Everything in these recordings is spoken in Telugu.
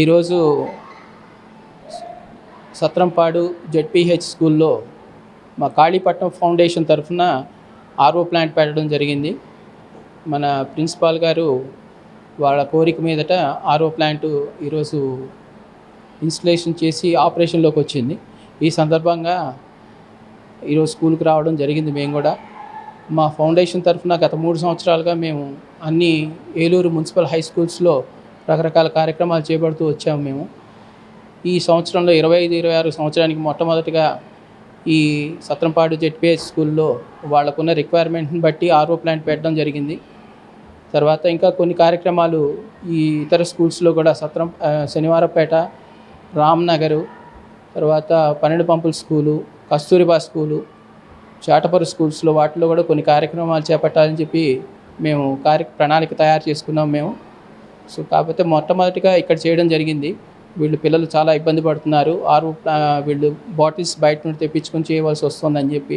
ఈరోజు సత్రంపాడు జెడ్పీహెచ్ స్కూల్లో మా కాళీపట్నం ఫౌండేషన్ తరఫున ఆర్ఓ ప్లాంట్ పెట్టడం జరిగింది. మన ప్రిన్సిపాల్ గారు వాళ్ళ కోరిక మీదట ఆర్ఓ ప్లాంట్ ఈరోజు ఇన్స్టలేషన్ చేసి ఆపరేషన్లోకి వచ్చింది. ఈ సందర్భంగా ఈరోజు స్కూల్కి రావడం జరిగింది. మేము కూడా మా ఫౌండేషన్ తరఫున గత 3 సంవత్సరాలుగా మేము అన్ని ఏలూరు మున్సిపల్ హై స్కూల్స్లో రకరకాల కార్యక్రమాలు చేపడుతూ వచ్చాము. మేము ఈ సంవత్సరంలో 25-26 సంవత్సరానికి మొట్టమొదటిగా ఈ సత్రంపాడు జెడ్పీహెచ్ స్కూల్లో వాళ్ళకున్న రిక్వైర్మెంట్ని బట్టి ఆర్ఓ ప్లాంట్ పెట్టడం జరిగింది. తర్వాత ఇంకా కొన్ని కార్యక్రమాలు ఈ ఇతర స్కూల్స్లో కూడా శనివారపేట, రామ్నగరు, తర్వాత 12 పంపుల స్కూలు, కస్తూరిబా స్కూలు, చాటపరు స్కూల్స్లో వాటిలో కూడా కొన్ని కార్యక్రమాలు చేపట్టాలని చెప్పి మేము ప్రణాళిక తయారు చేసుకున్నాం మేము. సో కాకపోతే మొట్టమొదటిగా ఇక్కడ చేయడం జరిగింది. వీళ్ళు పిల్లలు చాలా ఇబ్బంది పడుతున్నారు. వీళ్ళు బాటిల్స్ బయట నుండి తెప్పించుకొని చేయవలసి వస్తుందని చెప్పి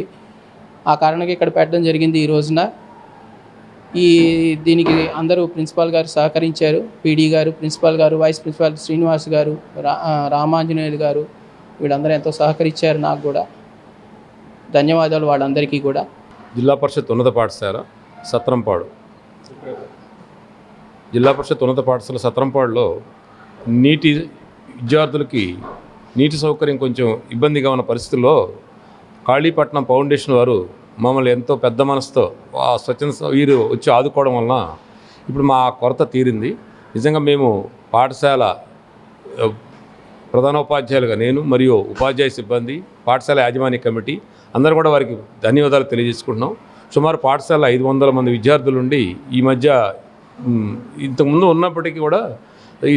ఆ కారణంగా ఇక్కడ పెట్టడం జరిగింది. ఈ రోజున దీనికి అందరూ ప్రిన్సిపాల్ గారు సహకరించారు. పీడీ గారు, ప్రిన్సిపాల్ గారు, వైస్ ప్రిన్సిపాల్ శ్రీనివాస్ గారు, రామాంజనేయులు గారు వీళ్ళందరూ ఎంతో సహకరించారు. నాకు కూడా ధన్యవాదాలు వాళ్ళందరికీ కూడా. జిల్లా పరిషత్ ఉన్నత పాఠశాల సత్రంపాడు, జిల్లా పరిషత్ ఉన్నత పాఠశాల సత్రంపాడులో విద్యార్థులకి నీటి సౌకర్యం కొంచెం ఇబ్బందిగా ఉన్న పరిస్థితుల్లో కాళీపట్నం ఫౌండేషన్ వారు మమ్మల్ని ఎంతో పెద్ద మనసుతో వీరు వచ్చి ఆదుకోవడం వలన ఇప్పుడు మా కొరత తీరింది. నిజంగా మేము పాఠశాల ప్రధానోపాధ్యాయులుగా నేను మరియు ఉపాధ్యాయ సిబ్బంది, పాఠశాల యాజమాన్య కమిటీ అందరూ కూడా వారికి ధన్యవాదాలు తెలియజేసుకుంటున్నాం. సుమారు పాఠశాల 500 మంది విద్యార్థులుండి ఈ మధ్య ఇంతకుముందు ఉన్నప్పటికీ కూడా ఈ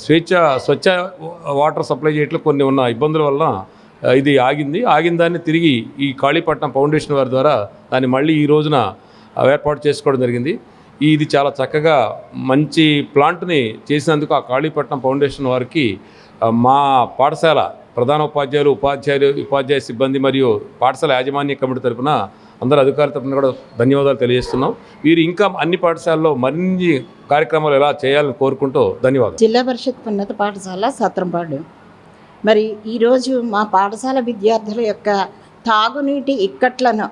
స్వచ్ఛ వాటర్ సప్లై చేయట్లో కొన్ని ఉన్న ఇబ్బందుల వల్ల ఇది ఆగిన దాన్ని తిరిగి ఈ కాళీపట్నం ఫౌండేషన్ వారి ద్వారా దాన్ని మళ్ళీ ఈ రోజున ఏర్పాటు చేసుకోవడం జరిగింది. ఇది చాలా చక్కగా మంచి ప్లాంట్ని చేసినందుకు ఆ కాళీపట్నం ఫౌండేషన్ వారికి మా పాఠశాల ప్రధానోపాధ్యాయులు, ఉపాధ్యాయ సిబ్బంది మరియు పాఠశాల యాజమాన్య కమిటీ తరఫున అందరు అధికారుల తరఫున కూడా ధన్యవాదాలు తెలియజేస్తున్నాం. వీరు ఇంకా అన్ని పాఠశాలలో మరిన్ని కార్యక్రమాలు ఎలా చేయాలని కోరుకుంటూ ధన్యవాదాలు. జిల్లా పరిషత్ ఉన్నత పాఠశాల సత్రంపాడు. మరి ఈరోజు మా పాఠశాల విద్యార్థుల యొక్క తాగునీటి ఇక్కట్లను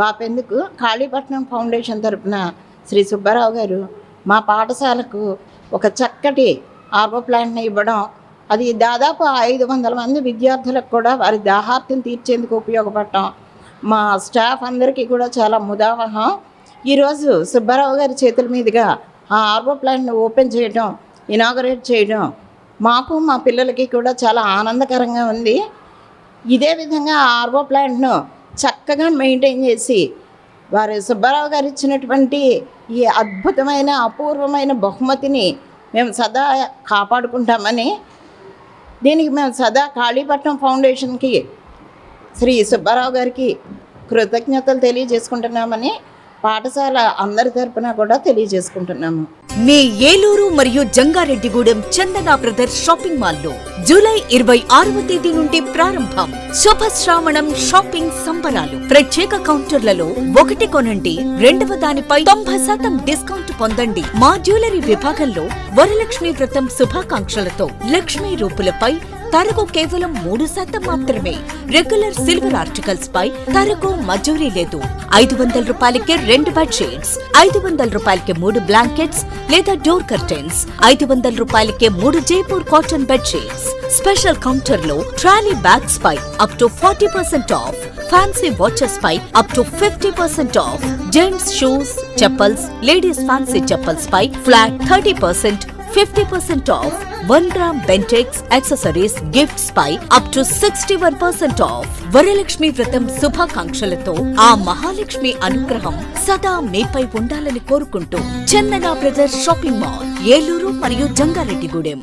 బాపేందుకు కాళీపట్నం ఫౌండేషన్ తరఫున శ్రీ సుబ్బారావు గారు మా పాఠశాలకు ఒక చక్కటి ఆర్ఓ ప్లాంట్ని ఇవ్వడం, అది దాదాపు 500 మంది విద్యార్థులకు కూడా వారి దాహార్తిని తీర్చేందుకు ఉపయోగపడటం మా స్టాఫ్ అందరికీ కూడా చాలా ముదావహం. ఈరోజు సుబ్బారావు గారి చేతుల మీదుగా ఆ ఆర్ఓ ప్లాంట్ని ఓపెన్ చేయడం, ఇనాగరేట్ చేయడం మాకు మా పిల్లలకి కూడా చాలా ఆనందకరంగా ఉంది. ఇదే విధంగా ఆ ఆర్ఓ ప్లాంట్ను చక్కగా మెయింటైన్ చేసి వారి సుబ్బారావు గారు ఇచ్చినటువంటి ఈ అద్భుతమైన అపూర్వమైన బహుమతిని మేము సదా కాపాడుకుంటామని, దీనికి మేము సదా కాళీపట్నం ఫౌండేషన్కి శ్రీ సుబ్బారావు గారికి కృతజ్ఞతలు తెలియజేసుకుంటున్నామని పాఠశాల అందరి తరపున కూడా తెలియజేసుకుంటున్నాము. మీ ఏలూరు మరియు జంగారెడ్డిగూడెం చందన బ్రదర్స్ షాపింగ్ మాల్లో జూలై 26వ తేదీ నుండి ప్రారంభం. శుభశ్రావణం షాపింగ్ సంబరాలు. ప్రత్యేక కౌంటర్లలో 1 కొనండి 2వ దానిపై 90% డిస్కౌంట్ పొందండి. మా జ్యువెలరీ విభాగంలో వరలక్ష్మి వ్రతం శుభాకాంక్షలతో లక్ష్మీ రూపులపై తరకు కేవలం 3% మాత్రమే. రెగ్యులర్ సిల్వర్ ఆర్టికల్స్ పై తరకు మజూరీ లేదు. 500 రూపాయలకే 2 బెడ్షీట్స్, 500 రూపాయలకే 3 బ్లాంకెట్స్ లేదా డోర్ కర్టెన్స్, 500 రూపాయలకే 3 Jaipur cotton bedsheets. Special counter లో ట్రాలీ బ్యాగ్స్ పై అప్ టు 40% ఆఫ్, ఫ్యాన్సీ వాచెస్ పై అప్ టు 50% ఆఫ్, gents shoes, chappals, ladies fancy chappals పై ఫ్లాట్ 30%, 50% ఆఫ్, 1 గ్రామ్ బెంటెక్స్ యాక్సెసరీస్ గిఫ్ట్స్ పై అప్ టు 61% ఆఫ్. వరలక్ష్మి వ్రతం శుభాకాంక్షలతో ఆ మహాలక్ష్మి అనుగ్రహం సదా మీపై ఉండాలని కోరుకుంటూ Chandana brothers shopping mall, Eluru మరియు జంగారెడ్డిగూడెం.